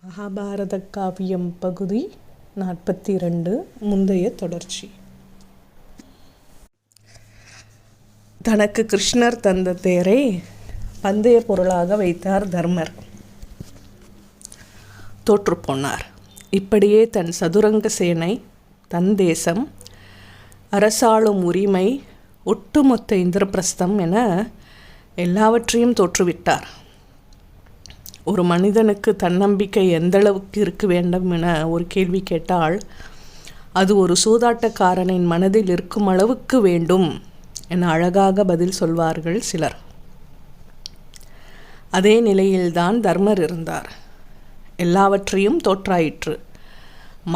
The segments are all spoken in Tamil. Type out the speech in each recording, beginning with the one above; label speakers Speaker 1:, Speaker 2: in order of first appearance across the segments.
Speaker 1: மகாபாரத காவியம் பகுதி 42 முந்தைய தொடர்ச்சி. தனக்கு கிருஷ்ணர் தந்த தேரை பந்தய பொருளாக வைத்தார் தர்மர். தோற்றுப்போனார். இப்படியே தன் சதுரங்க சேனை, தன் தேசம், அரசாளும் உரிமை, ஒட்டுமொத்த இந்திரபிரஸ்தம் என எல்லாவற்றையும் தோற்றுவிட்டார். ஒரு மனிதனுக்கு தன்னம்பிக்கை எந்தளவுக்கு இருக்க வேண்டும் என ஒரு கேள்வி கேட்டால், அது ஒரு சூதாட்டக்காரனின் மனதில் இருக்கும் அளவுக்கு வேண்டும் என அழகாக பதில் சொல்வார்கள் சிலர். அதே நிலையில்தான் தர்மர் இருந்தார். எல்லாவற்றையும் தோற்றாயிற்று.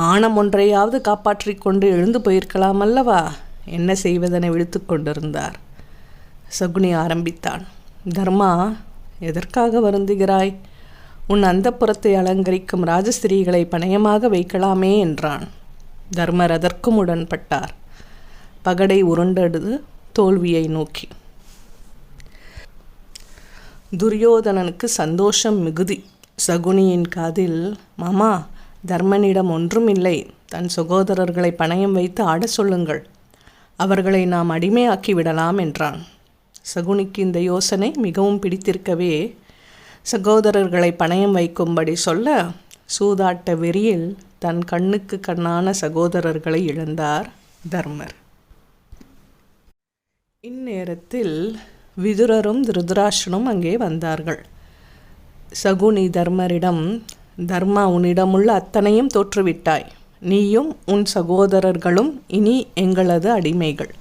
Speaker 1: மானம் ஒன்றையாவது காப்பாற்றி கொண்டு எழுந்து போயிருக்கலாம் அல்லவா? என்ன செய்வதென விழித்து கொண்டிருந்தார். சகுனி ஆரம்பித்தான். தர்மா, எதற்காக வருந்துகிறாய்? உன் அந்தப்புறத்தை அலங்கரிக்கும் ராஜஸ்திரீகளை பணயமாக வைக்கலாமே என்றான். தர்மர் அதற்கும் உடன்பட்டார். பகடை உருண்டெடுத்து தோல்வியை நோக்கி. துரியோதனனுக்கு சந்தோஷம் மிகுதி. சகுனியின் காதில், மாமா, தர்மனிடம் ஒன்றும் இல்லை, தன் சகோதரர்களை பணயம் வைத்து ஆட சொல்லுங்கள், அவர்களை நாம் அடிமையாக்கி விடலாம் என்றான். சகுனிக்கு இந்த யோசனை மிகவும் பிடித்திருக்கவே சகோதரர்களை பணயம் வைக்கும்படி சொல்ல, சூதாட்ட வெறியில் தன் கண்ணுக்கு கண்ணான சகோதரர்களை இழந்தார் தர்மர். இந்நேரத்தில் விதுரரும் திருதராஷ்டிரனும் அங்கே வந்தார்கள். சகுனி தர்மரிடம், தர்மா, உன்னிடமுள்ள அத்தனையும் தோற்றுவிட்டாய். நீயும் உன் சகோதரர்களும் இனி எங்களது அடிமைகள்.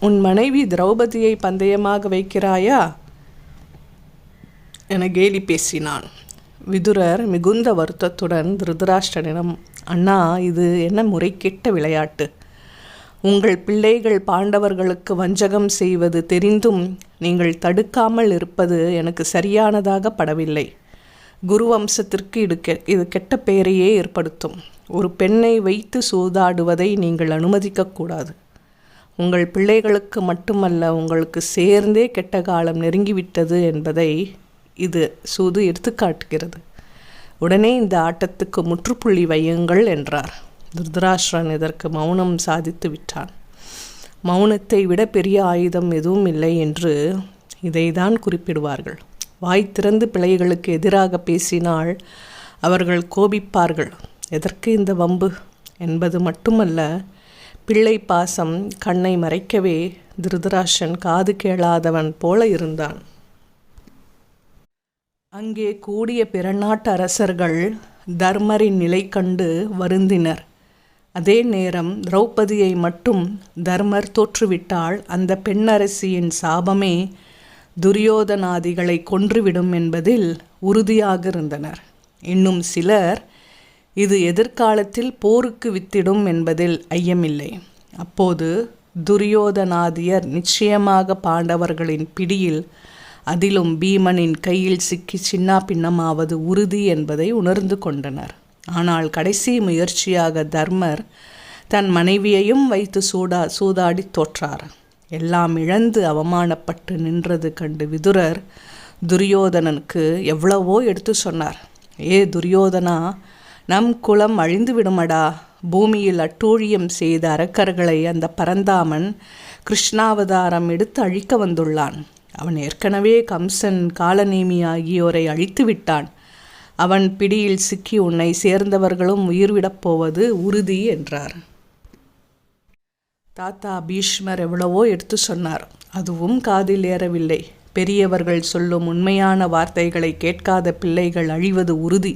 Speaker 1: உன் மனைவி திரௌபதியை பந்தயமாக வைக்கிறாயா என கேலி பேசினான். விதுரர் மிகுந்த வருத்தத்துடன் திருதராஷ்டிரனிடம், அண்ணா, இது என்ன முறைகெட்ட விளையாட்டு? உங்கள் பிள்ளைகள் பாண்டவர்களுக்கு வஞ்சகம் செய்வது தெரிந்தும் நீங்கள் தடுக்காமல் இருப்பது எனக்கு சரியானதாக படவில்லை. குருவம்சத்திற்கு இது கெட்ட பெயரையே ஏற்படுத்தும். ஒரு பெண்ணை வைத்து சூதாடுவதை நீங்கள் அனுமதிக்கக்கூடாது. உங்கள் பிள்ளைகளுக்கு மட்டுமல்ல, உங்களுக்கு சேர்ந்தே கெட்ட காலம் நெருங்கிவிட்டது என்பதை இது சூது எடுத்துக்காட்டுகிறது. உடனே இந்த ஆட்டத்துக்கு முற்றுப்புள்ளி வையுங்கள் என்றார். திருதராஷ்டிரன் இதற்கு மௌனம் சாதித்து விட்டான். மௌனத்தை விட பெரிய ஆயுதம் எதுவும் இல்லை என்று இதைதான் குறிப்பிடுவார்கள். வாய் திறந்து பிள்ளைகளுக்கு எதிராக பேசினால் அவர்கள் கோபிப்பார்கள். எதற்கு இந்த வம்பு என்பது மட்டுமல்ல, பிள்ளை பாசம் கண்ணை மறைக்கவே திருதராஷ்டிரன் காது கேளாதவன் போல இருந்தான். அங்கே கூடிய பிற நாட்டு அரசர்கள் தர்மரின் நிலை கண்டு வருந்தினர். அதே நேரம் திரௌபதியை மட்டும் தர்மர் தோற்றுவிட்டால் அந்த பெண்ணரசியின் சாபமே துரியோதனாதிகளை கொன்றுவிடும் என்பதில் உறுதியாக இருந்தனர். இன்னும் சிலர் இது எதிர்காலத்தில் போருக்கு வித்திடும் என்பதில் ஐயமில்லை. அப்போது துரியோதனாதியர் நிச்சயமாக பாண்டவர்களின் பிடியில், அதிலும் பீமனின் கையில் சிக்கி சின்னா பின்னமாவது உறுதி என்பதை உணர்ந்து கொண்டனர். ஆனால் கடைசி முயற்சியாக தர்மர் தன் மனைவியையும் வைத்து சூதாடி தோற்றார். எல்லாம் இழந்து அவமானப்பட்டு நின்றது கண்டு விதுரர் துரியோதனனுக்கு எவ்வளவோ எடுத்து சொன்னார். ஏ துரியோதனா, நம் குலம் அழிந்து விடுமடா. பூமியில் அட்டூழியம் செய்த அரக்கர்களை அந்த பரந்தாமன் கிருஷ்ணாவதாரம் எடுத்து அழிக்க வந்துள்ளான். அவன் ஏற்கனவே கம்சன், காலநேமி ஆகியோரை அழித்து விட்டான். அவன் பிடியில் சிக்கி உன்னை சேர்ந்தவர்களும் உயிர்விடப் போவது உறுதி என்றார். தாத்தா பீஷ்மர் எவ்வளவோ எடுத்து சொன்னார். அதுவும் காதில் ஏறவில்லை. பெரியவர்கள் சொல்லும் உண்மையான வார்த்தைகளை கேட்காத பிள்ளைகள் அழிவது உறுதி.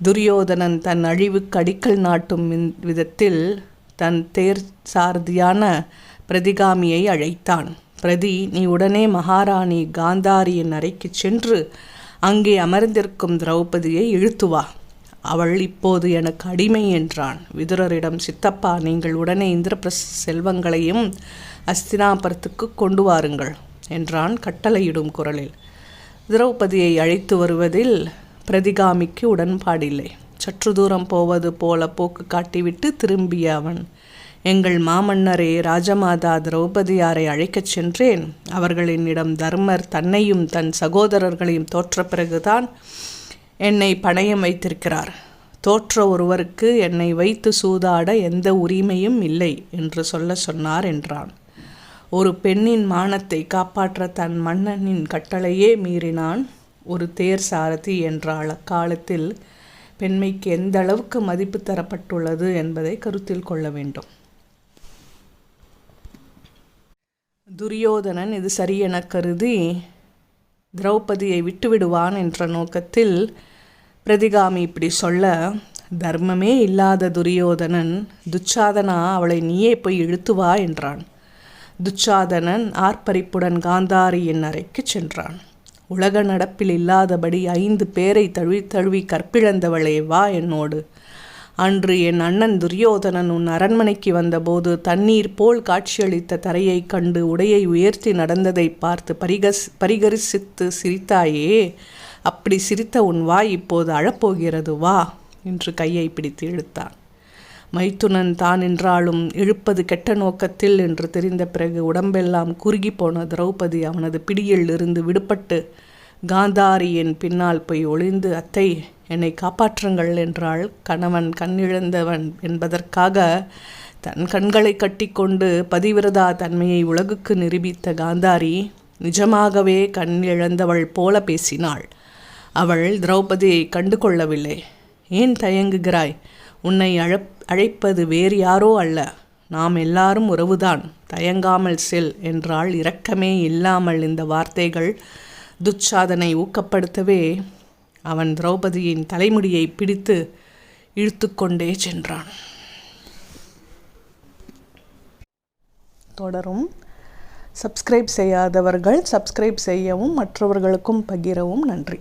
Speaker 1: துரியோதனன் தன் அழிவுக்கு அடிக்கல் நாட்டும் விதத்தில் தன் தேர் சாரதியான பிரதிகாமியை அழைத்தான். பிரதி, நீ உடனே மகாராணி காந்தாரியின் அறைக்கு சென்று அங்கே அமர்ந்திருக்கும் திரௌபதியை இழுத்துவா. அவள் இப்போது எனக்கு அடிமை என்றான். விதுரரிடம், சித்தப்பா, நீங்கள் உடனே இந்திரபிரஸ்த செல்வங்களையும் அஸ்தினாபுரத்துக்கு கொண்டு வாருங்கள் என்றான் கட்டளையிடும் குரலில். திரௌபதியை அழைத்து வருவதில் பிரதிகாமிக்கு உடன்பாடில்லை. சற்று தூரம் போவது போல போக்கு காட்டிவிட்டு திரும்பிய அவன், எங்கள் மாமன்னரே, ராஜமாதா திரௌபதியாரை அழைக்கச் சென்றேன். அவர்களினிடம் தர்மர் தன்னையும் தன் சகோதரர்களையும் தோற்ற பிறகுதான் என்னை பணயம் வைத்திருக்கிறார். தோற்ற ஒருவருக்கு என்னை வைத்து சூதாட எந்த உரிமையும் இல்லை என்று சொன்னார் என்றான். ஒரு பெண்ணின் மானத்தை காப்பாற்ற தன் மன்னனின் கட்டளையே மீறினான் ஒரு தேர் சாரதி என்றால் அக்காலத்தில் பெண்மைக்கு எந்த அளவுக்கு மதிப்பு தரப்பட்டுள்ளது என்பதை கருத்தில் கொள்ள வேண்டும். துரியோதனன் இது சரியென கருதி திரௌபதியை விட்டுவிடுவான் என்ற நோக்கத்தில் பிரதிகாமி இப்படி சொல்ல, தர்மமே இல்லாத துரியோதனன், துச்சாதனா அவளை நீயே போய் இழுத்து வா என்றான். துச்சாதனன் ஆர்ப்பரிப்புடன் காந்தாரியின் அறைக்கு சென்றான். உலக நடப்பில் இல்லாதபடி 5 பேரை தழுவி கற்பிழந்தவளே வா என்னோடு. அன்று என் அண்ணன் துரியோதனன் உன் அரண்மனைக்கு வந்தபோது தண்ணீர் போல் காட்சியளித்த தரையை கண்டு உடையை உயர்த்தி நடந்ததை பார்த்து பரிகரிசித்து சிரித்தாயே, அப்படி சிரித்த உன் வாய் இப்போது அழப்போகிறது, வா என்று கையை பிடித்து இழுத்தான். மைத்துனன் தான் என்றாலும் இழுப்பது கெட்ட நோக்கத்தில் என்று தெரிந்த பிறகு உடம்பெல்லாம் குறுகி போன திரௌபதி அவனது பிடியில் இருந்து விடுபட்டு காந்தாரியின் பின்னால் போய் ஒளிந்து, அத்தை என்னை காப்பாற்றுங்கள் என்றாள். கணவன் கண்ணிழந்தவன் என்பதற்காக தன் கண்களை கட்டிக்கொண்டு பதிவிரதா தன்மையை உலகுக்கு நிரூபித்த காந்தாரி நிஜமாகவே கண் இழந்தவள் போல பேசினாள். அவள் திரௌபதியை கண்டு கொள்ளவில்லை. ஏன் தயங்குகிறாய்? உன்னை அழைப்பது வேறு யாரோ அல்ல, நாம் எல்லாரும் உறவுதான், தயங்காமல் செல் என்றாள். இரக்கமே இல்லாமல் இந்த வார்த்தைகள் துச்சாதனை ஊக்கப்படுத்தவே அவன் திரௌபதியின் தலைமுடியை பிடித்து இழுத்து கொண்டே சென்றான். தொடரும். சப்ஸ்கிரைப் செய்யாதவர்கள் சப்ஸ்கிரைப் செய்யவும் மற்றவர்களுக்கும் பகிரவும். நன்றி.